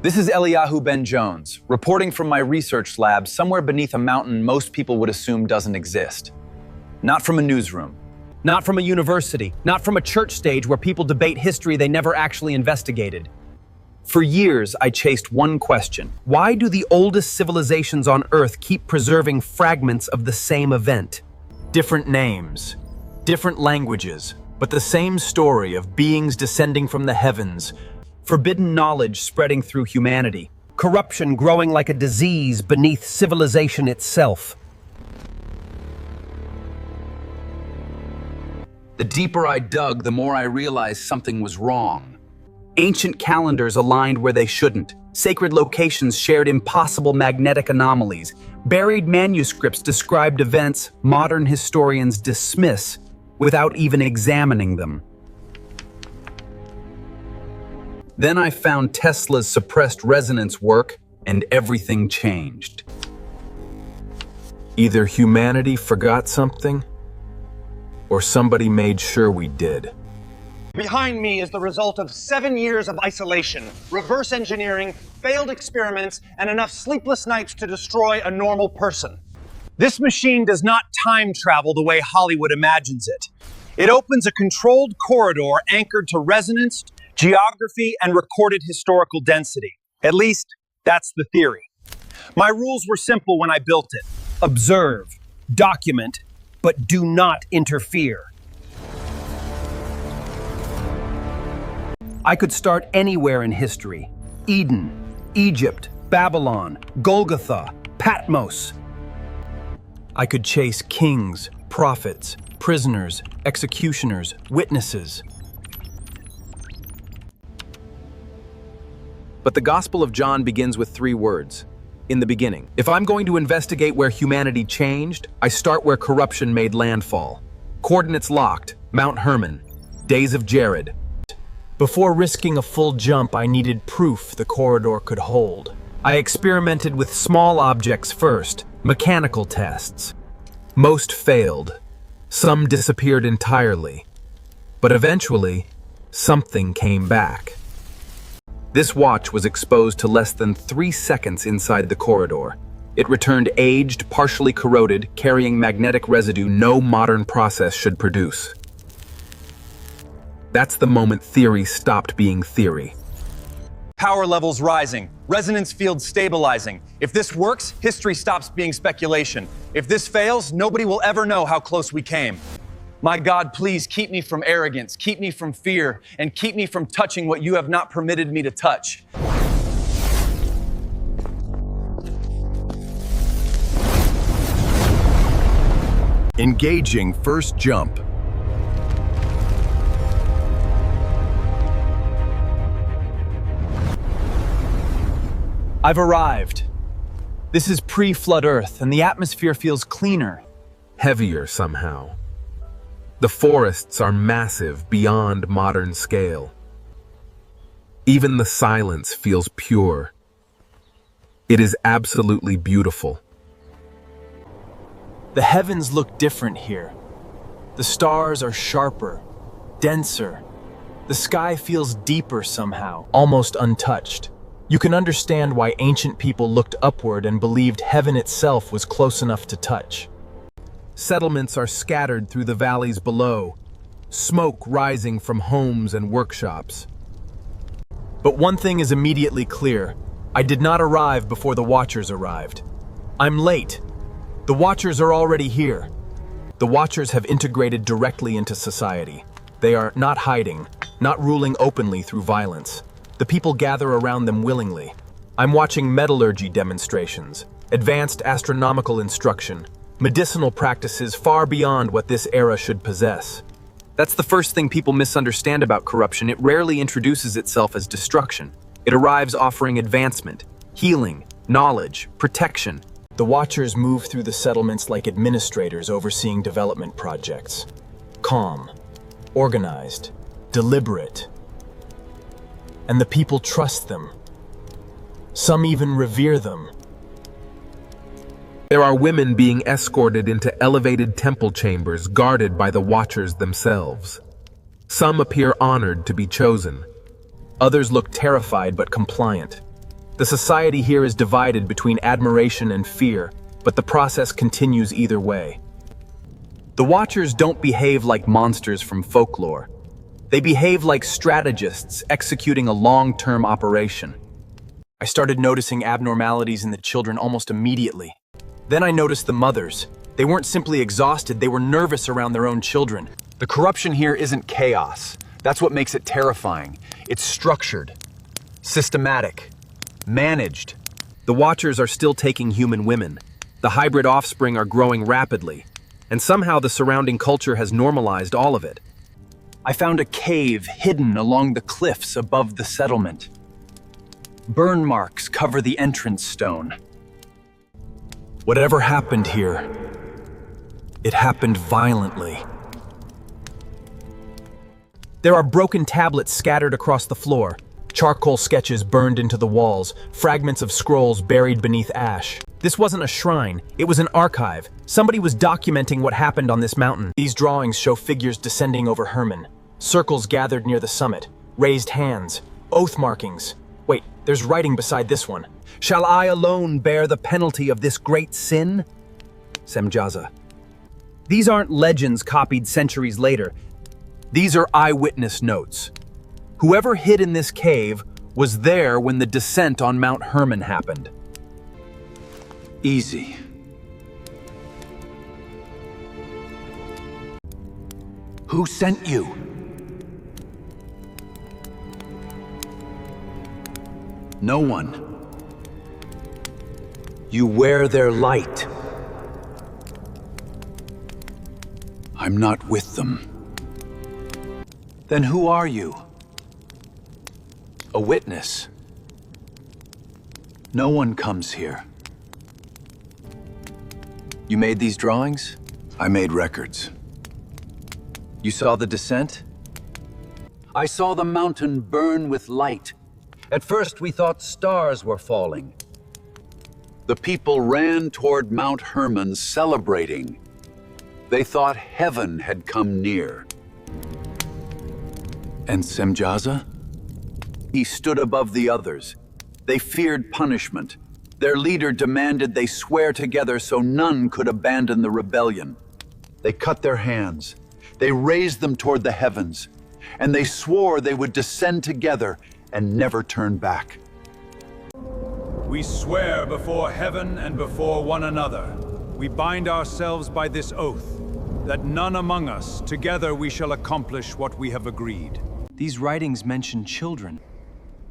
This is Eliyahu Ben Jones, reporting from my research lab somewhere beneath a mountain most people would assume doesn't exist. Not from a newsroom. Not from a university, not from a church stage where people debate history they never actually investigated. For years, I chased one question. Why do the oldest civilizations on Earth keep preserving fragments of the same event? Different names, different languages, but the same story of beings descending from the heavens, forbidden knowledge spreading through humanity, corruption growing like a disease beneath civilization itself. The deeper I dug, the more I realized something was wrong. Ancient calendars aligned where they shouldn't. Sacred locations shared impossible magnetic anomalies. Buried manuscripts described events modern historians dismiss without even examining them. Then I found Tesla's suppressed resonance work, and everything changed. Either humanity forgot something, or somebody made sure we did. Behind me is the result of 7 years of isolation, reverse engineering, failed experiments, and enough sleepless nights to destroy a normal person. This machine does not time travel the way Hollywood imagines it. It opens a controlled corridor anchored to resonance, geography, and recorded historical density. At least, that's the theory. My rules were simple when I built it. Observe, document, but do not interfere. I could start anywhere in history. Eden, Egypt, Babylon, Golgotha, Patmos. I could chase kings, prophets, prisoners, executioners, witnesses. But the Gospel of John begins with 3 words: in the beginning. If I'm going to investigate where humanity changed, I start where corruption made landfall. Coordinates locked, Mount Hermon, days of Jared. Before risking a full jump, I needed proof the corridor could hold. I experimented with small objects first, mechanical tests. Most failed. Some disappeared entirely. But eventually, something came back. This watch was exposed to less than 3 seconds inside the corridor. It returned aged, partially corroded, carrying magnetic residue no modern process should produce. That's the moment theory stopped being theory. Power levels rising, resonance fields stabilizing. If this works, history stops being speculation. If this fails, nobody will ever know how close we came. My God, please keep me from arrogance, keep me from fear, and keep me from touching what you have not permitted me to touch. Engaging first jump. I've arrived. This is pre-flood Earth, and the atmosphere feels cleaner. Heavier somehow. The forests are massive beyond modern scale. Even the silence feels pure. It is absolutely beautiful. The heavens look different here. The stars are sharper, denser. The sky feels deeper somehow, almost untouched. You can understand why ancient people looked upward and believed heaven itself was close enough to touch. Settlements are scattered through the valleys below, smoke rising from homes and workshops. But one thing is immediately clear. I did not arrive before the Watchers arrived. I'm late. The Watchers are already here. The Watchers have integrated directly into society. They are not hiding, not ruling openly through violence. The people gather around them willingly. I'm watching metallurgy demonstrations, advanced astronomical instruction, medicinal practices far beyond what this era should possess. That's the first thing people misunderstand about corruption. It rarely introduces itself as destruction. It arrives offering advancement, healing, knowledge, protection. The Watchers move through the settlements like administrators overseeing development projects. Calm, organized, deliberate. And the people trust them. Some even revere them. There are women being escorted into elevated temple chambers guarded by the Watchers themselves. Some appear honored to be chosen. Others look terrified but compliant. The society here is divided between admiration and fear, but the process continues either way. The Watchers don't behave like monsters from folklore. They behave like strategists executing a long-term operation. I started noticing abnormalities in the children almost immediately. Then I noticed the mothers. They weren't simply exhausted, they were nervous around their own children. The corruption here isn't chaos. That's what makes it terrifying. It's structured, systematic, managed. The Watchers are still taking human women. The hybrid offspring are growing rapidly, and somehow the surrounding culture has normalized all of it. I found a cave hidden along the cliffs above the settlement. Burn marks cover the entrance stone. Whatever happened here, it happened violently. There are broken tablets scattered across the floor, charcoal sketches burned into the walls, fragments of scrolls buried beneath ash. This wasn't a shrine, it was an archive. Somebody was documenting what happened on this mountain. These drawings show figures descending over Hermon, circles gathered near the summit, raised hands, oath markings. Wait, there's writing beside this one. Shall I alone bear the penalty of this great sin? Samjaza. These aren't legends copied centuries later. These are eyewitness notes. Whoever hid in this cave was there when the descent on Mount Hermon happened. Easy. Who sent you? No one. You wear their light. I'm not with them. Then who are you? A witness. No one comes here. You made these drawings? I made records. You saw the descent? I saw the mountain burn with light. At first we thought stars were falling. The people ran toward Mount Hermon celebrating. They thought heaven had come near. And Samjaza? He stood above the others. They feared punishment. Their leader demanded they swear together so none could abandon the rebellion. They cut their hands. They raised them toward the heavens. And they swore they would descend together and never turn back. We swear before heaven and before one another. We bind ourselves by this oath, that none among us, together we shall accomplish what we have agreed. These writings mention children.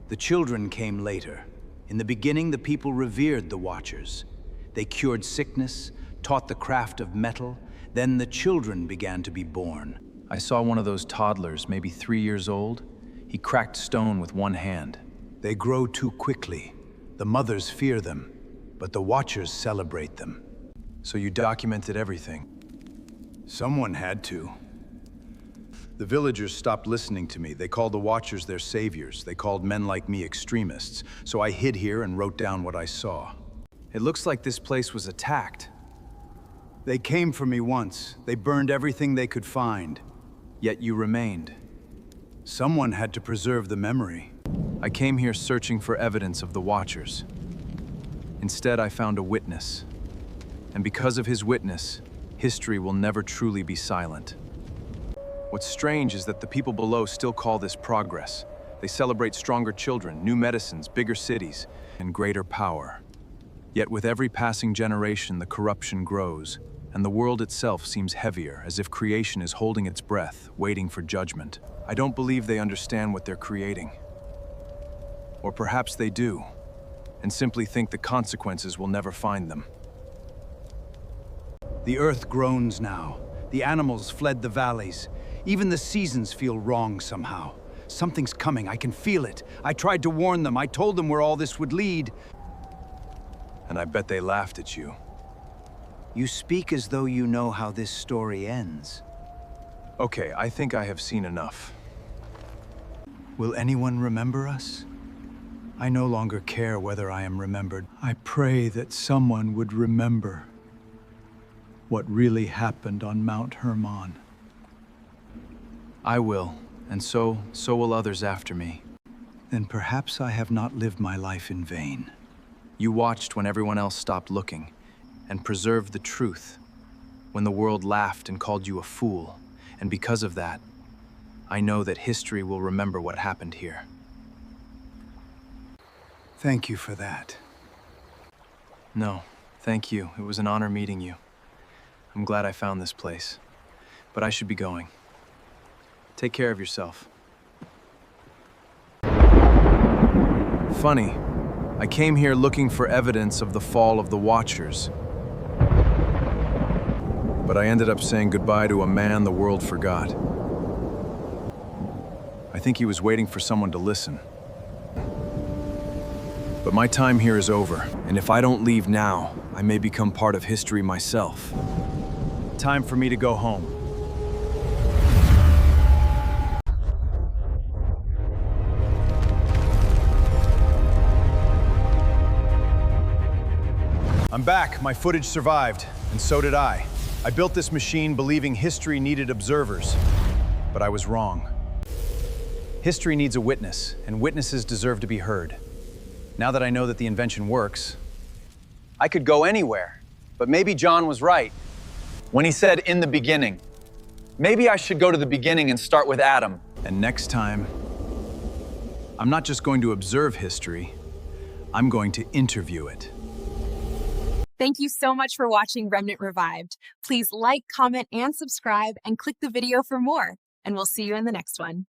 The children came later. In the beginning, the people revered the Watchers. They cured sickness, taught the craft of metal. Then the children began to be born. I saw one of those toddlers, maybe 3 years old. He cracked stone with one hand. They grow too quickly. The mothers fear them, but the Watchers celebrate them. So you documented everything. Someone had to. The villagers stopped listening to me. They called the Watchers their saviors. They called men like me extremists. So I hid here and wrote down what I saw. It looks like this place was attacked. They came for me once. They burned everything they could find. Yet you remained. Someone had to preserve the memory. I came here searching for evidence of the Watchers. Instead, I found a witness. And because of his witness, history will never truly be silent. What's strange is that the people below still call this progress. They celebrate stronger children, new medicines, bigger cities, and greater power. Yet with every passing generation, the corruption grows, and the world itself seems heavier, as if creation is holding its breath, waiting for judgment. I don't believe they understand what they're creating. Or perhaps they do, and simply think the consequences will never find them. The earth groans now. The animals fled the valleys. Even the seasons feel wrong somehow. Something's coming, I can feel it. I tried to warn them, I told them where all this would lead. And I bet they laughed at you. You speak as though you know how this story ends. Okay, I think I have seen enough. Will anyone remember us? I no longer care whether I am remembered. I pray that someone would remember what really happened on Mount Hermon. I will, and so will others after me. then perhaps I have not lived my life in vain. You watched when everyone else stopped looking, and preserved the truth, when the world laughed and called you a fool, and because of that, I know that history will remember what happened here. Thank you for that. No, thank you. It was an honor meeting you. I'm glad I found this place, but I should be going. Take care of yourself. Funny, I came here looking for evidence of the fall of the Watchers, but I ended up saying goodbye to a man the world forgot. I think he was waiting for someone to listen. But my time here is over, and if I don't leave now, I may become part of history myself. Time for me to go home. I'm back. My footage survived, and so did I. I built this machine believing history needed observers, but I was wrong. History needs a witness, and witnesses deserve to be heard. Now that I know that the invention works, I could go anywhere, but maybe John was right when he said, "In the beginning." Maybe I should go to the beginning and start with Adam. And next time, I'm not just going to observe history, I'm going to interview it. Thank you so much for watching Remnant Revived. Please like, comment, and subscribe, and click the video for more. And we'll see you in the next one.